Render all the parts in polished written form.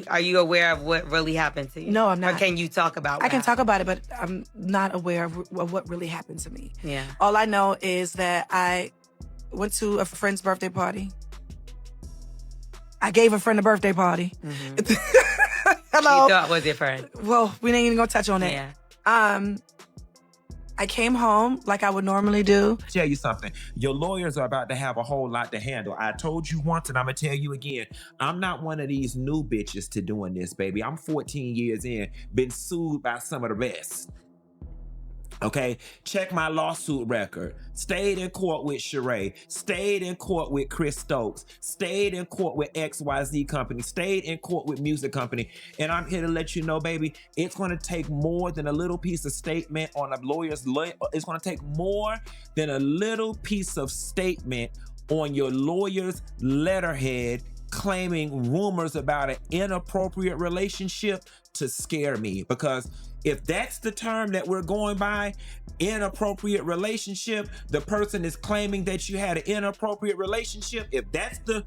Are you aware of what really happened to you? No, I'm not. Or can you talk about I can talk about it, but I'm not aware of what really happened to me. Yeah. All I know is that I went to a friend's birthday party. I gave a friend a birthday party. Mm-hmm. Hello. You thought was your friend. Well, we ain't even gonna touch on that. Yeah. I came home like I would normally do. Tell you something. Your lawyers are about to have a whole lot to handle. I told you once and I'm going to tell you again. I'm not one of these new bitches to doing this, baby. I'm 14 years in, been sued by some of the best. Okay, check my lawsuit record. Stayed in court with Sheree, stayed in court with Chris Stokes, stayed in court with XYZ Company, stayed in court with Music Company. And I'm here to let you know, baby, it's going to take more than a little piece of statement on a lawyer's it's going to take more than a little piece of statement on your lawyer's letterhead claiming rumors about an inappropriate relationship to scare me. Because if that's the term that we're going by, inappropriate relationship, the person is claiming that you had an inappropriate relationship. If that's the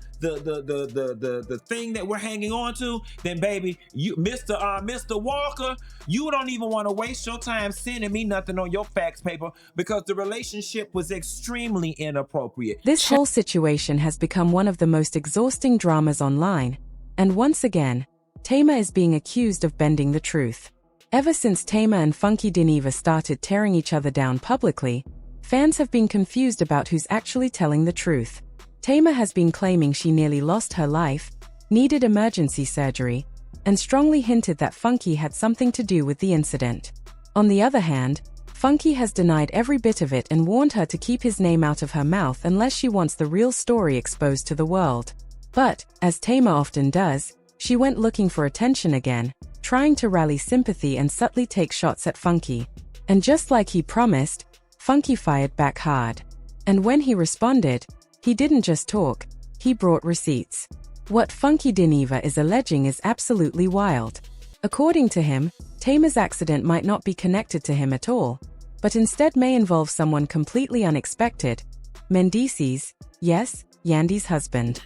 thing that we're hanging on to, then baby, you, Mr. Walker, you don't even want to waste your time sending me nothing on your fax paper because the relationship was extremely inappropriate. This whole situation has become one of the most exhausting dramas online, and once again, Tamar is being accused of bending the truth. Ever since Tamar and Funky Dineva started tearing each other down publicly, fans have been confused about who's actually telling the truth. Tamar has been claiming she nearly lost her life, needed emergency surgery, and strongly hinted that Funky had something to do with the incident. On the other hand, Funky has denied every bit of it and warned her to keep his name out of her mouth unless she wants the real story exposed to the world. But, as Tamar often does, she went looking for attention again, trying to rally sympathy and subtly take shots at Funky. And just like he promised, Funky fired back hard. And when he responded, he didn't just talk, he brought receipts. What Funky Dineva is alleging is absolutely wild. According to him, Tamar's accident might not be connected to him at all, but instead may involve someone completely unexpected. Mendeecees, yes, Yandy's husband.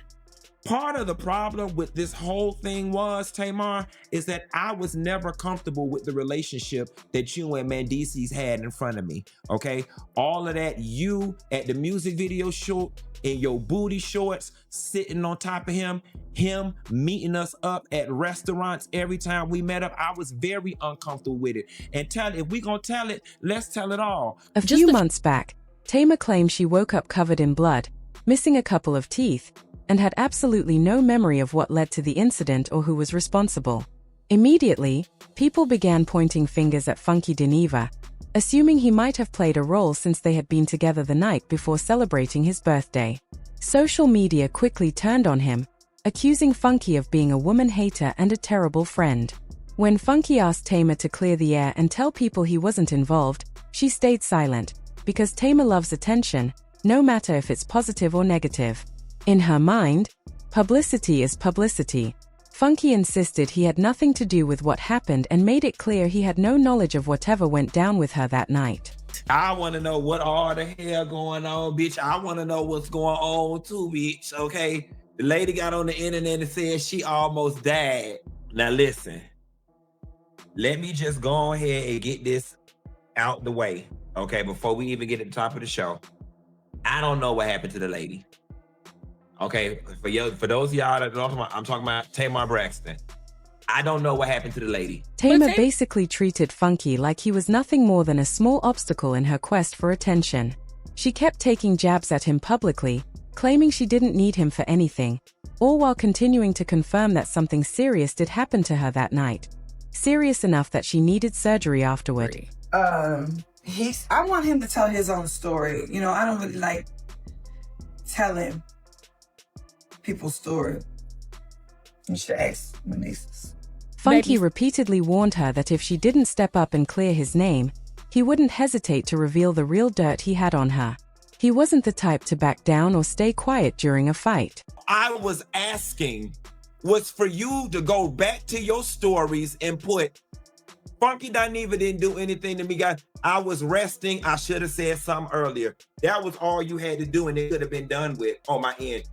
Part of the problem with this whole thing was, Tamar, is that I was never comfortable with the relationship that you and Mendeecees had in front of me, okay? All of that, you at the music video shoot in your booty shorts, sitting on top of him meeting us up at restaurants every time we met up, I was very uncomfortable with it. And if we gonna tell it, let's tell it all. A few months back, Tamar claimed she woke up covered in blood, missing a couple of teeth, and had absolutely no memory of what led to the incident or who was responsible. Immediately, people began pointing fingers at Funky Dineva, assuming he might have played a role since they had been together the night before celebrating his birthday. Social media quickly turned on him, accusing Funky of being a woman hater and a terrible friend. When Funky asked Tamar to clear the air and tell people he wasn't involved, she stayed silent, because Tamar loves attention, no matter if it's positive or negative. In her mind, publicity is publicity. Funky insisted he had nothing to do with what happened and made it clear he had no knowledge of whatever went down with her that night. I want to know what all the hell going on, bitch. I want to know what's going on too, bitch, okay? The lady got on the internet and said she almost died. Now listen, let me just go ahead and get this out the way, okay, before we even get at the top of the show. I don't know what happened to the lady. Okay, for those of y'all that don't know, I'm talking about Tamar Braxton. I don't know what happened to the lady. Tamar basically treated Funky like he was nothing more than a small obstacle in her quest for attention. She kept taking jabs at him publicly, claiming she didn't need him for anything, all while continuing to confirm that something serious did happen to her that night. Serious enough that she needed surgery afterward. I want him to tell his own story. You know, I don't really like telling people's story. You should ask Mendeecees. Funky repeatedly warned her that if she didn't step up and clear his name, he wouldn't hesitate to reveal the real dirt he had on her. He wasn't the type to back down or stay quiet during a fight. I was asking was for you to go back to your stories and put, Funky Dineva didn't do anything to me, guys. I was resting. I should have said something earlier. That was all you had to do, and it could have been done with on my end.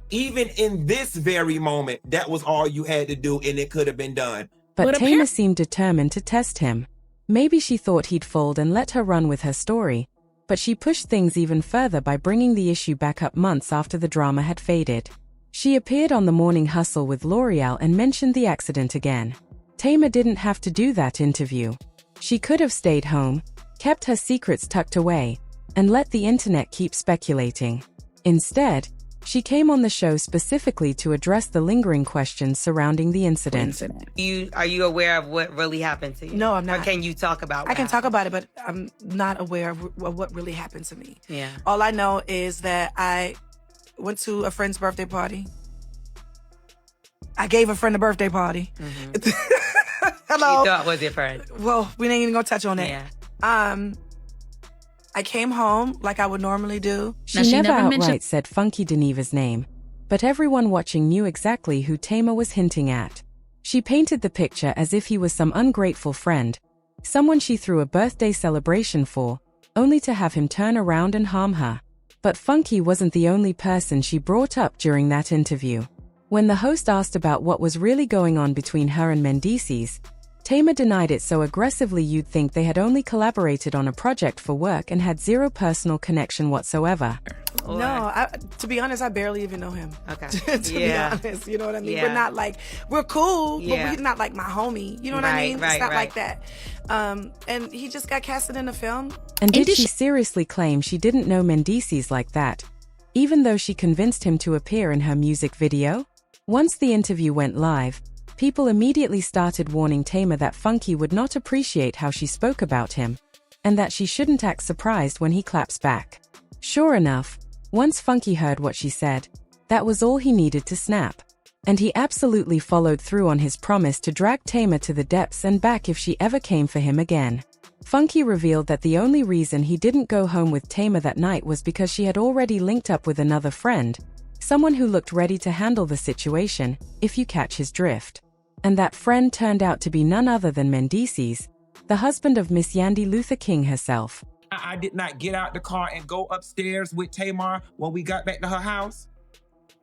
Even in this very moment, that was all you had to do and it could have been done. But Tamar seemed determined to test him. Maybe she thought he'd fold and let her run with her story, but she pushed things even further by bringing the issue back up months after the drama had faded. She appeared on the Morning Hustle with L'Oreal and mentioned the accident again. Tamar didn't have to do that interview. She could have stayed home, kept her secrets tucked away, and let the internet keep speculating. Instead, she came on the show specifically to address the lingering questions surrounding the incident. Are you aware of what really happened to you? No, I'm not. Or can you talk about I can talk about it, but I'm not aware of what really happened to me. Yeah. All I know is that I went to a friend's birthday party. I gave a friend a birthday party. Mm-hmm. Hello. You thought was your friend. Well, we ain't even gonna touch on that. Yeah. I came home like I would normally do. She never outright said Funky Dineva's name, but everyone watching knew exactly who Tamar was hinting at. She painted the picture as if he was some ungrateful friend, someone she threw a birthday celebration for, only to have him turn around and harm her. But Funky wasn't the only person she brought up during that interview. When the host asked about what was really going on between her and Mendeecees, Tamar denied it so aggressively you'd think they had only collaborated on a project for work and had zero personal connection whatsoever. No, to be honest, I barely even know him. Okay. To be honest, you know what I mean? Yeah. We're not like, we're cool, Yeah. but we're not like my homie. You know what I mean? Right, it's not right. like that. And he just got casted in a film. And did she seriously claim she didn't know Mendeecees like that, even though she convinced him to appear in her music video? Once the interview went live, people immediately started warning Tamar that Funky would not appreciate how she spoke about him, and that she shouldn't act surprised when he claps back. Sure enough, once Funky heard what she said, that was all he needed to snap. And he absolutely followed through on his promise to drag Tamar to the depths and back if she ever came for him again. Funky revealed that the only reason he didn't go home with Tamar that night was because she had already linked up with another friend, someone who looked ready to handle the situation, if you catch his drift. And that friend turned out to be none other than Mendeecees, the husband of Miss Yandy Luther King herself. I did not get out the car and go upstairs with Tamar when we got back to her house.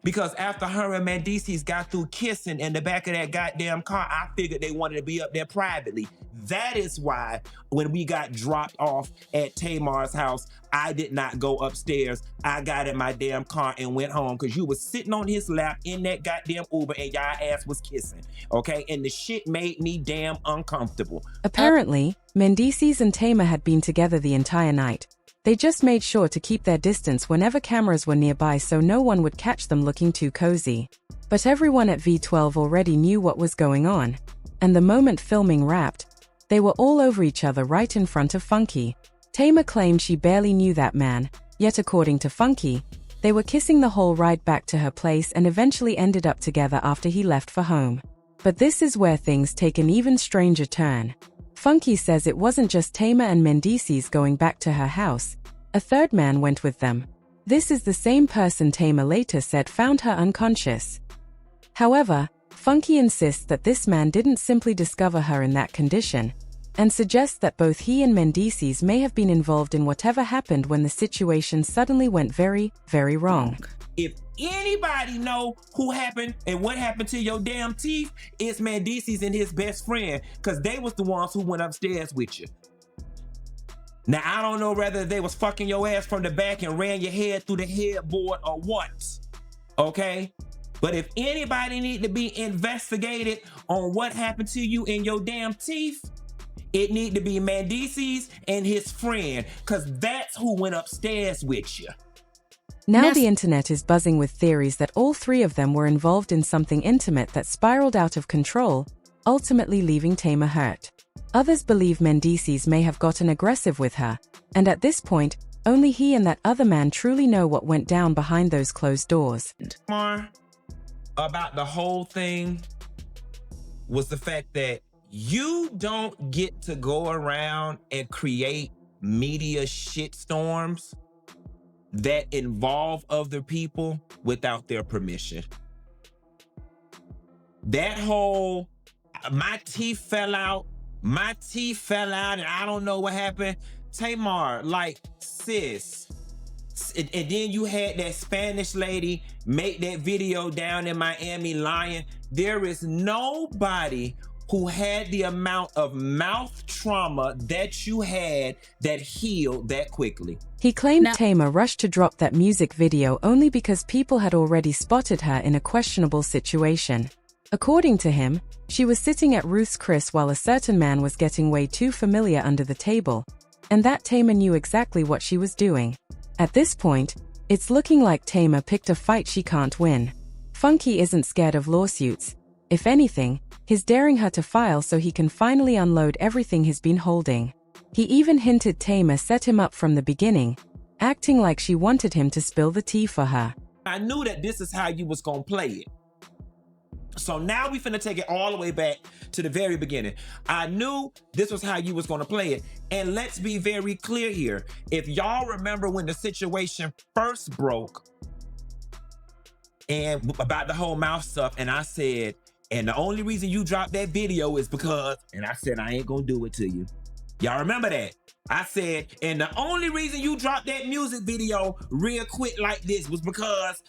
Because after her and Mendeecees got through kissing in the back of that goddamn car, I figured they wanted to be up there privately. That is why when we got dropped off at Tamar's house, I did not go upstairs. I got in my damn car and went home because you was sitting on his lap in that goddamn Uber and y'all ass was kissing, okay? And the shit made me damn uncomfortable. Apparently, Mendeecees and Tamar had been together the entire night. They just made sure to keep their distance whenever cameras were nearby so no one would catch them looking too cozy. But everyone at V12 already knew what was going on, and the moment filming wrapped, they were all over each other right in front of Funky. Tamar claimed she barely knew that man, yet according to Funky, they were kissing the whole ride back to her place and eventually ended up together after he left for home. But this is where things take an even stranger turn. Funky says it wasn't just Tamar and Mendeecees going back to her house. A third man went with them. This is the same person Tamar later said found her unconscious. However, Funky insists that this man didn't simply discover her in that condition, and suggests that both he and Mendeecees may have been involved in whatever happened when the situation suddenly went very, very wrong. If anybody know who happened and what happened to your damn teeth, it's Mendeecees and his best friend, because they was the ones who went upstairs with you. Now, I don't know whether they was fucking your ass from the back and ran your head through the headboard or what, okay? But if anybody need to be investigated on what happened to you in your damn teeth, it need to be Mendeecees and his friend, because that's who went upstairs with you. Now the internet is buzzing with theories that all three of them were involved in something intimate that spiraled out of control, ultimately leaving Tamar hurt. Others believe Mendeecees may have gotten aggressive with her, and at this point, only he and that other man truly know what went down behind those closed doors. More about the whole thing was the fact that you don't get to go around and create media shitstorms that involve other people without their permission. That whole, my teeth fell out and I don't know what happened. Tamar, like, sis, And then you had that Spanish lady make that video down in Miami lying. There is nobody who had the amount of mouth trauma that you had that healed that quickly. He claimed Tamar rushed to drop that music video only because people had already spotted her in a questionable situation. According to him, she was sitting at Ruth's Chris while a certain man was getting way too familiar under the table, and that Tamar knew exactly what she was doing. At this point, it's looking like Tamar picked a fight she can't win. Funky isn't scared of lawsuits. If anything, he's daring her to file so he can finally unload everything he's been holding. He even hinted Tamar set him up from the beginning, acting like she wanted him to spill the tea for her. I knew that this is how you was gonna play it. So now we finna take it all the way back to the very beginning. I knew this was how you was gonna play it. And let's be very clear here. If y'all remember when the situation first broke and about the whole mouth stuff, and I said, and the only reason you dropped that video is because, and I said, I ain't gonna do it to you. Y'all remember that? I said, and the only reason you dropped that music video real quick like this was because,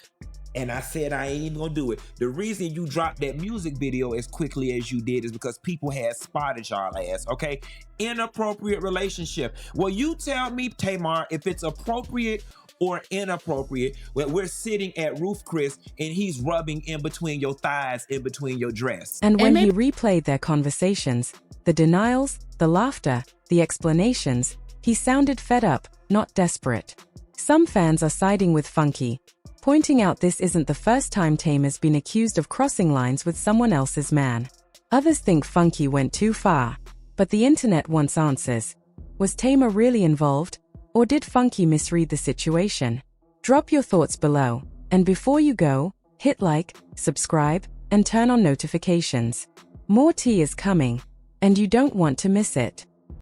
and I said, I ain't even gonna do it. The reason you dropped that music video as quickly as you did is because people had spotted y'all ass, okay? Inappropriate relationship. Well, you tell me, Tamar, if it's appropriate or inappropriate when we're sitting at Ruth Chris and he's rubbing in between your thighs, in between your dress. And when he replayed their conversations, the denials, the laughter, the explanations, he sounded fed up, not desperate. Some fans are siding with Funky, pointing out this isn't the first time Tamar's been accused of crossing lines with someone else's man. Others think Funky went too far, but the internet wants answers. Was Tamar really involved, or did Funky misread the situation? Drop your thoughts below, and before you go, hit like, subscribe, and turn on notifications. More tea is coming, and you don't want to miss it.